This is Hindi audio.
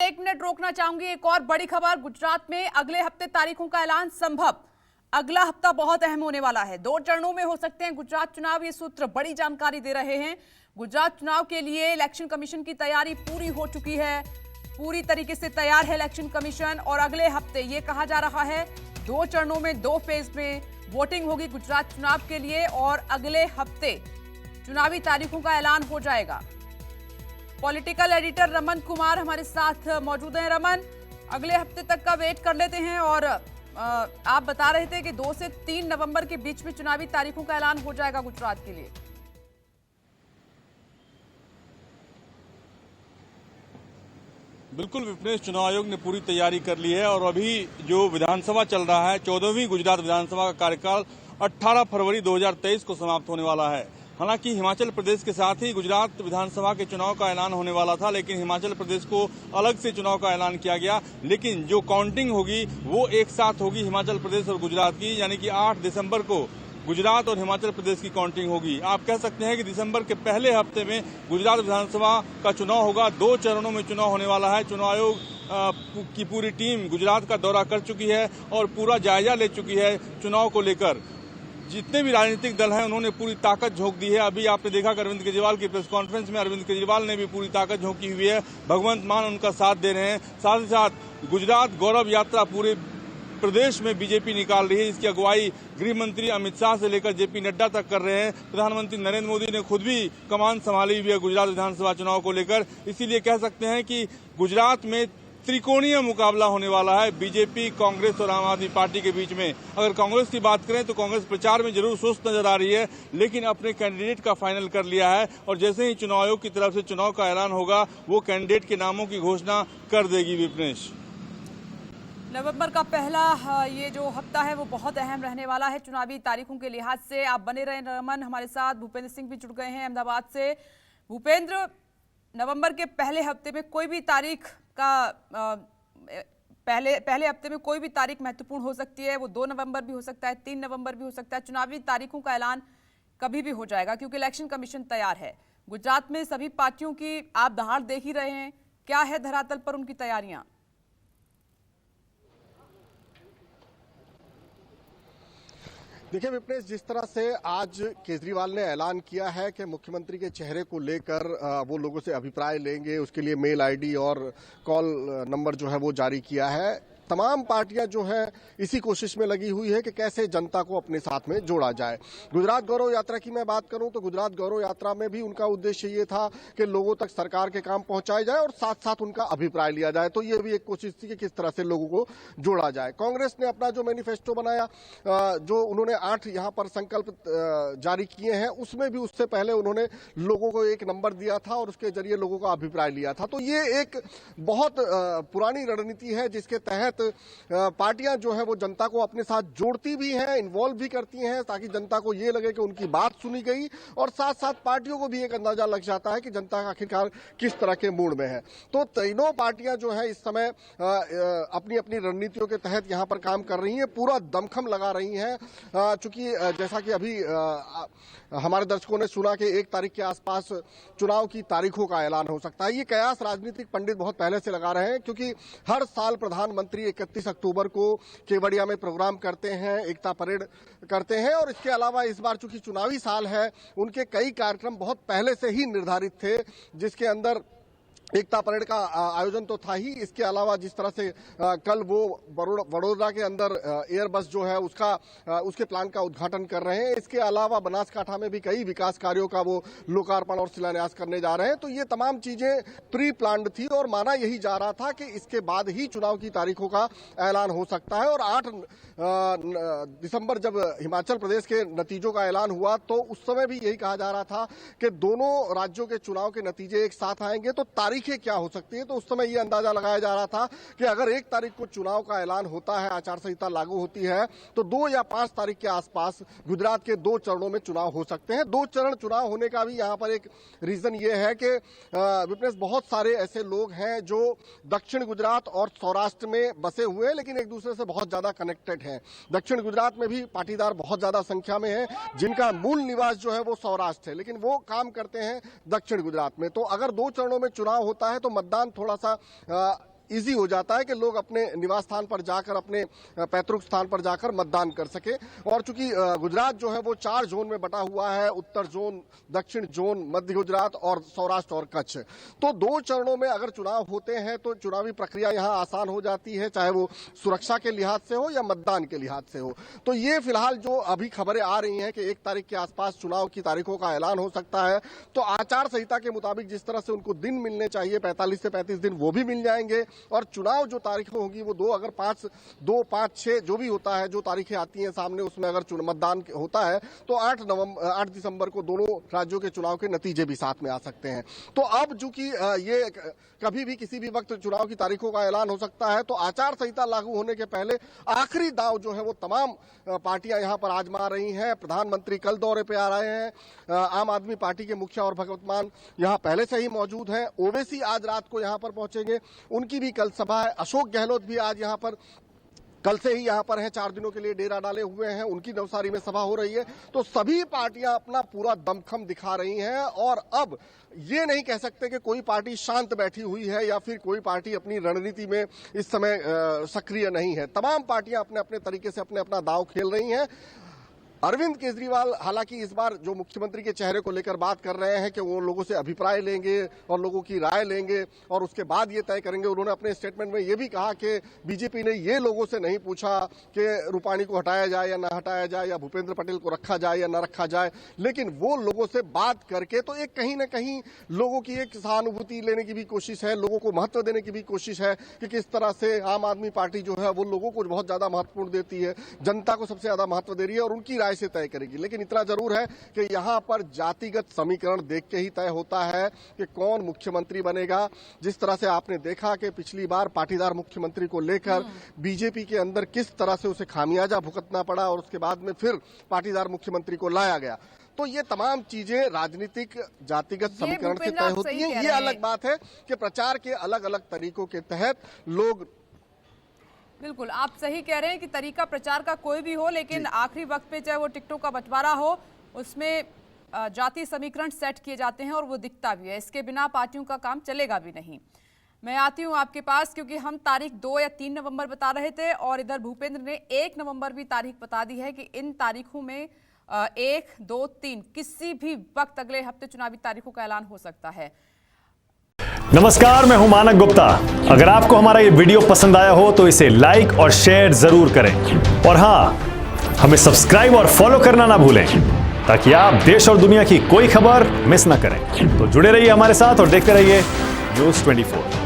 एक मिनट रोकना चाहूंगी। एक और बड़ी खबर, गुजरात में अगले हफ्ते तारीखों का ऐलान संभव। अगला हफ्ता बहुत अहम होने वाला है, 2 चरणों में हो सकते हैं गुजरात चुनाव। ये सूत्र बड़ी जानकारी दे रहे हैं। गुजरात चुनाव के लिए इलेक्शन कमीशन की तैयारी पूरी हो चुकी है, पूरी तरीके से तैयार है इलेक्शन कमीशन। और अगले हफ्ते ये कहा जा रहा है 2 चरणों में 2 फेज में वोटिंग होगी गुजरात चुनाव के लिए, और अगले हफ्ते चुनावी तारीखों का ऐलान हो जाएगा। पॉलिटिकल एडिटर रमन कुमार हमारे साथ मौजूद हैं। रमन, अगले हफ्ते तक का वेट कर लेते हैं, और आप बता रहे थे कि 2 से 3 नवंबर के बीच में चुनावी तारीखों का ऐलान हो जाएगा गुजरात के लिए। बिल्कुल विपनेश, चुनाव आयोग ने पूरी तैयारी कर ली है और अभी जो विधानसभा चल रहा है, 14वीं गुजरात विधानसभा का कार्यकाल 18 फरवरी 2023 को समाप्त होने वाला है। हालांकि हिमाचल प्रदेश के साथ ही गुजरात विधानसभा के चुनाव का ऐलान होने वाला था, लेकिन हिमाचल प्रदेश को अलग से चुनाव का ऐलान किया गया। लेकिन जो काउंटिंग होगी वो एक साथ होगी हिमाचल प्रदेश और गुजरात की, यानी कि 8 दिसंबर को गुजरात और हिमाचल प्रदेश की काउंटिंग होगी। आप कह सकते हैं कि दिसंबर के पहले हफ्ते में गुजरात विधानसभा का चुनाव होगा। 2 चरणों में चुनाव होने वाला है। चुनाव आयोग की पूरी टीम गुजरात का दौरा कर चुकी है और पूरा जायजा ले चुकी है चुनाव को लेकर। जितने भी राजनीतिक दल हैं उन्होंने पूरी ताकत झोंक दी है। अभी आपने देखा कि अरविंद केजरीवाल की प्रेस कॉन्फ्रेंस में अरविंद केजरीवाल ने भी पूरी ताकत झोंकी हुई है। भगवंत मान उनका साथ दे रहे हैं। साथ ही साथ गुजरात गौरव यात्रा पूरे प्रदेश में बीजेपी निकाल रही है, जिसकी अगुवाई गृह मंत्री अमित शाह से लेकर जेपी नड्डा तक कर रहे हैं। प्रधानमंत्री नरेंद्र मोदी ने खुद भी कमान संभाली हुई है गुजरात विधानसभा चुनाव को लेकर। इसीलिए कह सकते हैं कि गुजरात में त्रिकोणीय मुकाबला होने वाला है बीजेपी, कांग्रेस और आम आदमी पार्टी के बीच में। अगर कांग्रेस की बात करें तो कांग्रेस प्रचार में जरूर सुस्त नजर आ रही है, लेकिन अपने कैंडिडेट का फाइनल कर लिया है और जैसे ही चुनाव आयोग की तरफ से चुनाव का ऐलान होगा वो कैंडिडेट के नामों की घोषणा कर देगी। विपनेश, नवंबर का पहला ये जो हफ्ता है वो बहुत अहम रहने वाला है चुनावी तारीखों के लिहाज से। आप बने रहे रमन हमारे साथ। भूपेंद्र सिंह भी जुड़ गए हैं अहमदाबाद से। भूपेंद्र, नवंबर के पहले हफ्ते में कोई भी तारीख का पहले हफ्ते में कोई भी तारीख महत्वपूर्ण हो सकती है। वो 2 नवंबर भी हो सकता है, 3 नवंबर भी हो सकता है। चुनावी तारीखों का ऐलान कभी भी हो जाएगा क्योंकि इलेक्शन कमीशन तैयार है। गुजरात में सभी पार्टियों की आप दहाड़ देख ही रहे हैं, क्या है धरातल पर उनकी तैयारियां? देखिए विपनेश, जिस तरह से आज केजरीवाल ने ऐलान किया है कि मुख्यमंत्री के चेहरे को लेकर वो लोगों से अभिप्राय लेंगे, उसके लिए मेल आईडी और कॉल नंबर जो है वो जारी किया है। तमाम पार्टियां जो है इसी कोशिश में लगी हुई है कि कैसे जनता को अपने साथ में जोड़ा जाए। गुजरात गौरव यात्रा की मैं बात करूं तो गुजरात गौरव यात्रा में भी उनका उद्देश्य ये था कि लोगों तक सरकार के काम पहुंचाए जाए और साथ साथ उनका अभिप्राय लिया जाए। तो ये भी एक कोशिश थी कि किस तरह से लोगों को जोड़ा जाए। कांग्रेस ने अपना जो मैनिफेस्टो बनाया, जो उन्होंने 8 यहाँ पर संकल्प जारी किए हैं, उसमें भी उससे पहले उन्होंने लोगों को एक नंबर दिया था और उसके जरिए लोगों का अभिप्राय लिया था। तो ये एक बहुत पुरानी रणनीति है जिसके तहत पार्टियां जो है वो जनता को अपने साथ जोड़ती भी हैं, इन्वॉल्व भी करती हैं, ताकि जनता को ये लगे कि उनकी बात सुनी गई और साथ साथ पार्टियों को भी एक अंदाजा लग जाता है कि जनता आखिरकार किस तरह के मूड में है। तो तीनों पार्टियां जो है इस समय अपनी अपनी रणनीतियों के तहत यहां पर काम कर रही हैं, पूरा दमखम लगा रही हैं। चूंकि जैसा कि अभी हमारे दर्शकों ने सुना कि 1 तारीख के आसपास चुनाव की तारीखों का ऐलान हो सकता है। ये कयास राजनीतिक पंडित बहुत पहले से लगा रहे हैं, क्योंकि हर साल प्रधानमंत्री 31 अक्टूबर को केवड़िया में प्रोग्राम करते हैं, एकता परेड करते हैं और इसके अलावा इस बार चूंकि चुनावी साल है, उनके कई कार्यक्रम बहुत पहले से ही निर्धारित थे, जिसके अंदर एकता परेड का आयोजन तो था ही। इसके अलावा जिस तरह से कल वो वडोदरा के अंदर एयरबस जो है उसके प्लान का उद्घाटन कर रहे हैं। इसके अलावा बनासकांठा में भी कई विकास कार्यों का वो लोकार्पण और शिलान्यास करने जा रहे हैं। तो ये तमाम चीजें प्री प्लान्ड थी और माना यही जा रहा था कि इसके बाद ही चुनाव की तारीखों का ऐलान हो सकता है। और 8 दिसंबर जब हिमाचल प्रदेश के नतीजों का ऐलान हुआ तो उस समय भी यही कहा जा रहा था कि दोनों राज्यों के चुनाव के नतीजे एक साथ आएंगे तो तारीखें क्या हो सकती है। तो उस समय यह अंदाजा लगाया जा रहा था कि अगर 1 तारीख को चुनाव का ऐलान होता है, आचार संहिता लागू होती है, तो 2 या 5 तारीख के आसपास गुजरात के 2 चरणों में चुनाव हो सकते हैं। 2 चरण चुनाव होने का भी यहाँ पर एक रीजन ये है कि विपनेश, बहुत सारे ऐसे लोग हैं जो दक्षिण गुजरात और सौराष्ट्र में बसे हुए हैं, लेकिन एक दूसरे से बहुत ज्यादा कनेक्टेड हैं। दक्षिण गुजरात में भी पाटीदार बहुत ज्यादा संख्या में है, जिनका मूल निवास जो है वो सौराष्ट्र है, लेकिन वो काम करते हैं दक्षिण गुजरात में। तो अगर 2 चरणों में चुनाव होता है तो मतदान थोड़ा सा इजी हो जाता है कि लोग अपने निवास स्थान पर जाकर, अपने पैतृक स्थान पर जाकर मतदान कर सके। और चूंकि गुजरात जो है वो 4 जोन में बटा हुआ है, उत्तर जोन, दक्षिण जोन, मध्य गुजरात और सौराष्ट्र और कच्छ। तो 2 चरणों में अगर चुनाव होते हैं तो चुनावी प्रक्रिया यहां आसान हो जाती है, चाहे वो सुरक्षा के लिहाज से हो या मतदान के लिहाज से हो। तो ये फिलहाल जो अभी खबरें आ रही हैं कि 1 तारीख के आसपास चुनाव की तारीखों का ऐलान हो सकता है, तो आचार संहिता के मुताबिक जिस तरह से उनको दिन मिलने चाहिए 45 से 35 दिन, वो भी मिल जाएंगे। और चुनाव जो तारीखें होगी वो 2, 5, 6 जो भी होता है, जो तारीखें आती हैं सामने, उसमें अगर मतदान होता है तो 8 दिसंबर को दोनों राज्यों के चुनाव के नतीजे भी साथ में आ सकते हैं। तो अब चूंकि ये कभी भी किसी भी वक्त चुनाव की तारीखों का ऐलान हो सकता है, तो आचार संहिता लागू होने के पहले आखिरी दांव जो है वो तमाम पार्टियां यहां पर आजमा रही हैं। प्रधानमंत्री कल दौरे पे आ रहे हैं, आम आदमी पार्टी के मुखिया और भगवत मान यहां पहले से ही मौजूद हैं, ओवैसी आज रात को यहां पर पहुंचेंगे, उनकी भी कल सभा है। अशोक गहलोत भी आज यहां पर कल से ही यहां पर हैं, 4 दिनों के लिए डेरा डाले हुए हैं, उनकी नवसारी में सभा हो रही है। तो सभी पार्टियां अपना पूरा दमखम दिखा रही हैं और अब ये नहीं कह सकते कि कोई पार्टी शांत बैठी हुई है या फिर कोई पार्टी अपनी रणनीति में इस समय सक्रिय नहीं है। तमाम पार्टियां अपने अपने तरीके से अपना दांव खेल रही हैं। अरविंद केजरीवाल हालांकि इस बार जो मुख्यमंत्री के चेहरे को लेकर बात कर रहे हैं कि वो लोगों से अभिप्राय लेंगे और लोगों की राय लेंगे और उसके बाद ये तय करेंगे। उन्होंने अपने स्टेटमेंट में ये भी कहा कि बीजेपी ने ये लोगों से नहीं पूछा कि रूपाणी को हटाया जाए या ना हटाया जाए, या भूपेंद्र पटेल को रखा जाए या ना रखा जाए, लेकिन वो लोगों से बात करके तो एक कहीं ना कहीं लोगों की एक सहानुभूति लेने की भी कोशिश है, लोगों को महत्व देने की भी कोशिश है कि किस तरह से आम आदमी पार्टी जो है वो लोगों को बहुत ज्यादा महत्वपूर्ण देती है, जनता को सबसे ज्यादा महत्व दे रही है और उनकी से तय करेगी। लेकिन इतना जरूर है कि यहां पर जातिगत समीकरण देख के ही तय होता है कि कौन मुख्यमंत्री बनेगा। जिस तरह से आपने देखा कि पिछली बार पाटीदार मुख्यमंत्री को लेकर बीजेपी के अंदर किस तरह से उसे खामियाजा भुगतना पड़ा और उसके बाद में फिर पाटीदार मुख्यमंत्री को लाया गया। तो ये तमाम चीजें राजनीतिक जातिगत समीकरण से तय होती हैं। ये अलग बात है कि प्रचार के अलग अलग तरीकों के तहत लोग, बिल्कुल आप सही कह रहे हैं कि तरीका प्रचार का कोई भी हो, लेकिन आखिरी वक्त पे चाहे वो टिकटों का बंटवारा हो, उसमें जातीय समीकरण सेट किए जाते हैं और वो दिखता भी है। इसके बिना पार्टियों का काम चलेगा भी नहीं। मैं आती हूं आपके पास क्योंकि हम तारीख 2 या 3 नवंबर बता रहे थे और इधर भूपेंद्र ने 1 नवंबर भी तारीख बता दी है कि इन तारीखों में 1, 2, 3 किसी भी वक्त अगले हफ्ते चुनावी तारीखों का ऐलान हो सकता है। नमस्कार, मैं हूं मानक गुप्ता। अगर आपको हमारा ये वीडियो पसंद आया हो तो इसे लाइक और शेयर जरूर करें और हां, हमें सब्सक्राइब और फॉलो करना ना भूलें ताकि आप देश और दुनिया की कोई खबर मिस ना करें। तो जुड़े रहिए हमारे साथ और देखते रहिए न्यूज़ 24।